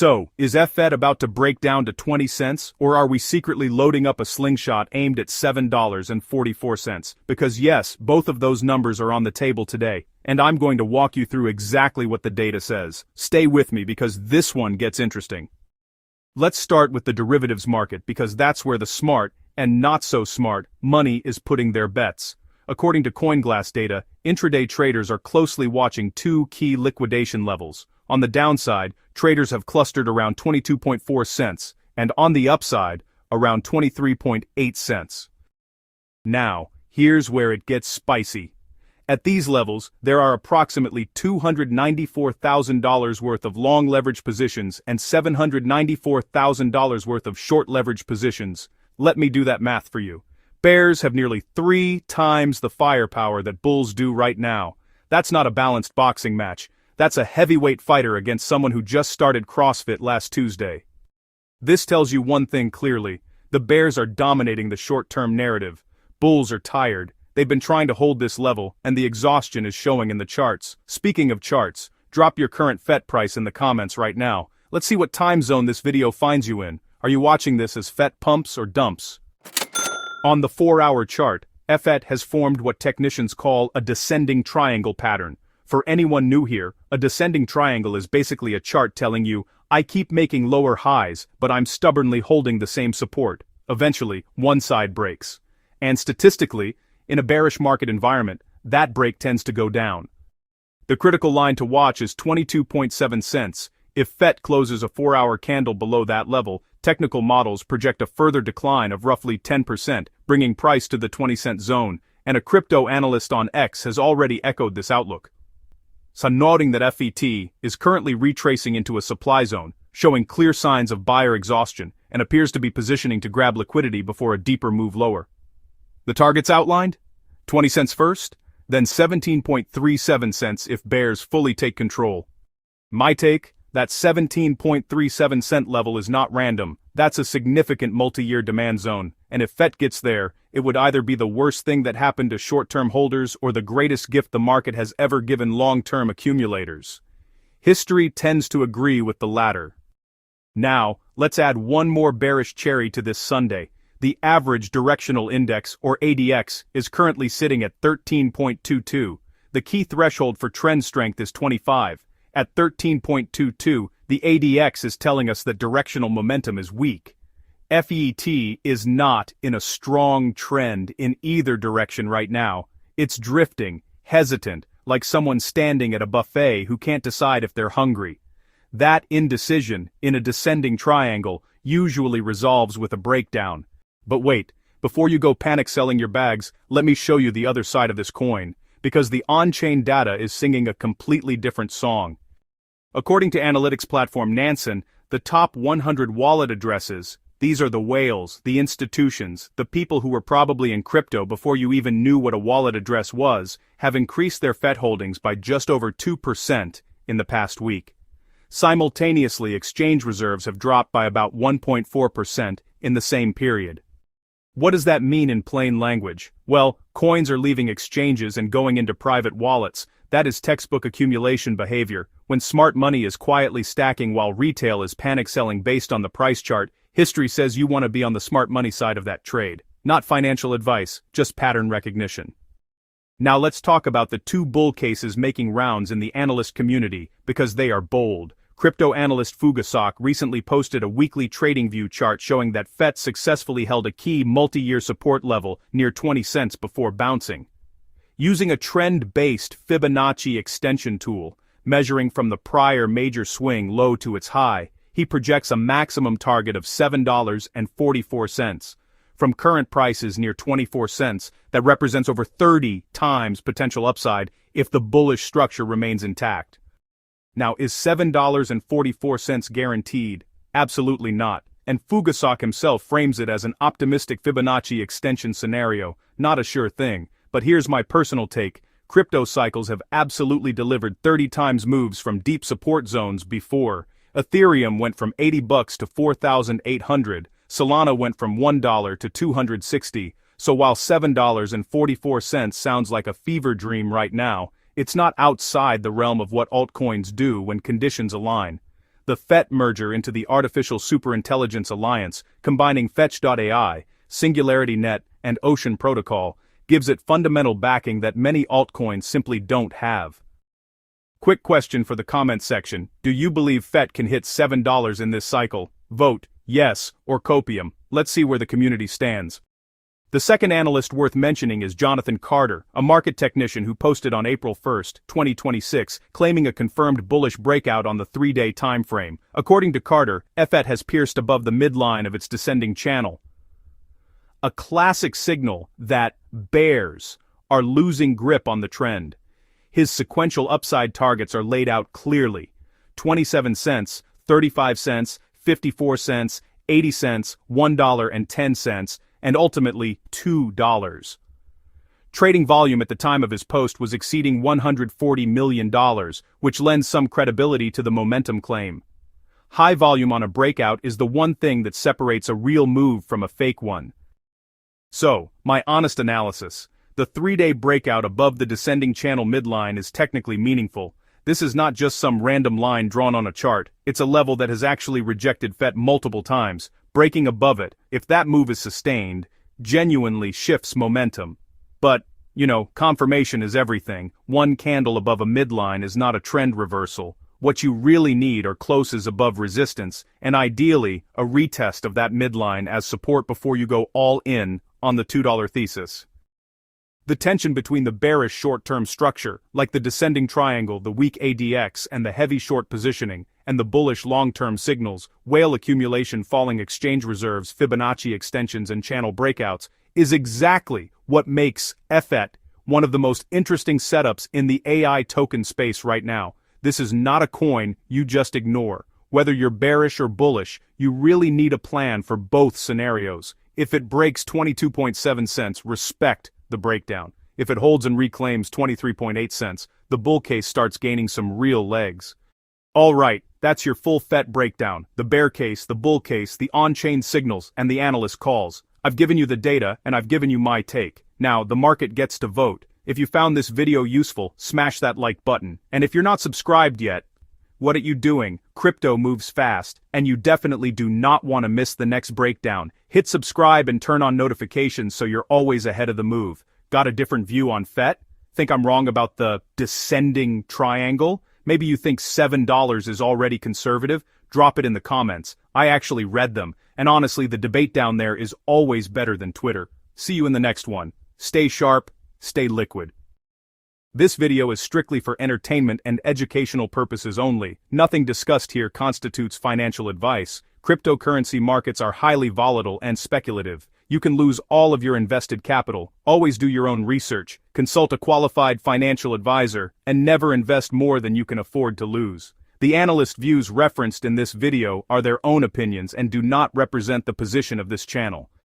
So, is FET about to break down to 20 cents, or are we secretly loading up a slingshot aimed at $7.44? Because yes, both of those numbers are on the table today, and I'm going to walk you through exactly what the data says. Stay with me because this one gets interesting. Let's start with the derivatives market because that's where the smart, and not so smart, money is putting their bets. According to CoinGlass data, intraday traders are closely watching two key liquidation levels. On the downside, traders have clustered around 22.4 cents, and on the upside, around 23.8 cents. Now, here's where it gets spicy. At these levels, there are approximately $294,000 worth of long leverage positions and $794,000 worth of short leverage positions. Let me do that math for you. Bears have nearly 3 times the firepower that bulls do right now. That's not a balanced boxing match. That's a heavyweight fighter against someone who just started CrossFit last Tuesday. This tells you one thing clearly. The bears are dominating the short-term narrative. Bulls are tired. They've been trying to hold this level, and the exhaustion is showing in the charts. Speaking of charts, drop your current FET price in the comments right now. Let's see what time zone this video finds you in. Are you watching this as FET pumps or dumps? On the 4-hour chart, FET has formed what technicians call a descending triangle pattern. For anyone new here, a descending triangle is basically a chart telling you, I keep making lower highs, but I'm stubbornly holding the same support. Eventually, one side breaks. And statistically, in a bearish market environment, that break tends to go down. The critical line to watch is 22.7 cents. If FET closes a 4-hour candle below that level, technical models project a further decline of roughly 10%, bringing price to the 20-cent zone, and a crypto analyst on X has already echoed this outlook. So noting that FET is currently retracing into a supply zone, showing clear signs of buyer exhaustion, and appears to be positioning to grab liquidity before a deeper move lower. The targets outlined? 20 cents first, then 17.37 cents if bears fully take control. My take? That 17.37 cent level is not random. That's a significant multi-year demand zone, and if FET gets there, it would either be the worst thing that happened to short-term holders or the greatest gift the market has ever given long-term accumulators. History tends to agree with the latter. Now, let's add one more bearish cherry to this Sunday. The average directional index, or ADX, is currently sitting at 13.22. The key threshold for trend strength is 25. At 13.22, the ADX is telling us that directional momentum is weak. FET is not in a strong trend in either direction right now. It's drifting, hesitant, like someone standing at a buffet who can't decide if they're hungry. That indecision, in a descending triangle, usually resolves with a breakdown. But wait, before you go panic selling your bags, let me show you the other side of this coin, because the on-chain data is singing a completely different song. According to analytics platform Nansen, the top 100 wallet addresses, these are the whales, the institutions, the people who were probably in crypto before you even knew what a wallet address was, have increased their FET holdings by just over 2% in the past week. Simultaneously, exchange reserves have dropped by about 1.4% in the same period. What does that mean in plain language? Well, coins are leaving exchanges and going into private wallets. That is textbook accumulation behavior. When smart money is quietly stacking while retail is panic selling based on the price chart, history says you want to be on the smart money side of that trade. Not financial advice, just pattern recognition. Now let's talk about the two bull cases making rounds in the analyst community, because they are bold. Crypto analyst Fugasok recently posted a weekly TradingView chart showing that FET successfully held a key multi-year support level near 20 cents before bouncing. Using a trend-based Fibonacci extension tool, measuring from the prior major swing low to its high, he projects a maximum target of $7.44. From current prices near 24 cents, that represents over 30 times potential upside if the bullish structure remains intact. Now, is $7.44 guaranteed? Absolutely not. And Fugasok himself frames it as an optimistic Fibonacci extension scenario, not a sure thing. But here's my personal take. Crypto cycles have absolutely delivered 30 times moves from deep support zones before. Ethereum went from $80 to $4,800. Solana went from $1 to $260. So while $7.44 sounds like a fever dream right now, it's not outside the realm of what altcoins do when conditions align. The FET merger into the Artificial Superintelligence Alliance, combining Fetch.ai, SingularityNet, and Ocean Protocol, gives it fundamental backing that many altcoins simply don't have. Quick question for the comments section: do you believe FET can hit $7 in this cycle? Vote yes or copium. Let's see where the community stands. The second analyst worth mentioning is Jonathan Carter, a market technician who posted on April 1, 2026, claiming a confirmed bullish breakout on the 3-day time frame. According to Carter, FET has pierced above the midline of its descending channel, a classic signal that bears are losing grip on the trend. His sequential upside targets are laid out clearly: 27 cents, 35 cents, 54 cents, 80 cents, $1.10, and ultimately $2. Trading volume at the time of his post was exceeding $140 million, which lends some credibility to the momentum claim. High volume on a breakout is the one thing that separates a real move from a fake one. So, my honest analysis: the 3-day breakout above the descending channel midline is technically meaningful. This is not just some random line drawn on a chart, it's a level that has actually rejected FET multiple times. Breaking above it, if that move is sustained, genuinely shifts momentum. But, confirmation is everything. One candle above a midline is not a trend reversal. What you really need are closes above resistance, and ideally, a retest of that midline as support before you go all in on the $2 thesis. The tension between the bearish short-term structure, like the descending triangle, the weak ADX, and the heavy short positioning, and the bullish long-term signals, whale accumulation, falling exchange reserves, Fibonacci extensions, and channel breakouts, is exactly what makes FET one of the most interesting setups in the AI token space right now. This is not a coin you just ignore. Whether you're bearish or bullish, you really need a plan for both scenarios. If it breaks 22.7 cents, respect the breakdown. If it holds and reclaims 23.8 cents, the bull case starts gaining some real legs. Alright, that's your full FET breakdown: the bear case, the bull case, the on-chain signals, and the analyst calls. I've given you the data, and I've given you my take. Now, the market gets to vote. If you found this video useful, smash that like button. And if you're not subscribed yet, what are you doing? Crypto moves fast, and you definitely do not want to miss the next breakdown. Hit subscribe and turn on notifications so you're always ahead of the move. Got a different view on FET? Think I'm wrong about the descending triangle? Maybe you think $7 is already conservative? Drop it in the comments. I actually read them, and honestly, the debate down there is always better than Twitter. See you in the next one. Stay sharp, stay liquid. This video is strictly for entertainment and educational purposes only. Nothing discussed here constitutes financial advice. Cryptocurrency markets are highly volatile and speculative. You can lose all of your invested capital. Always do your own research, consult a qualified financial advisor, and never invest more than you can afford to lose. The analyst views referenced in this video are their own opinions and do not represent the position of this channel.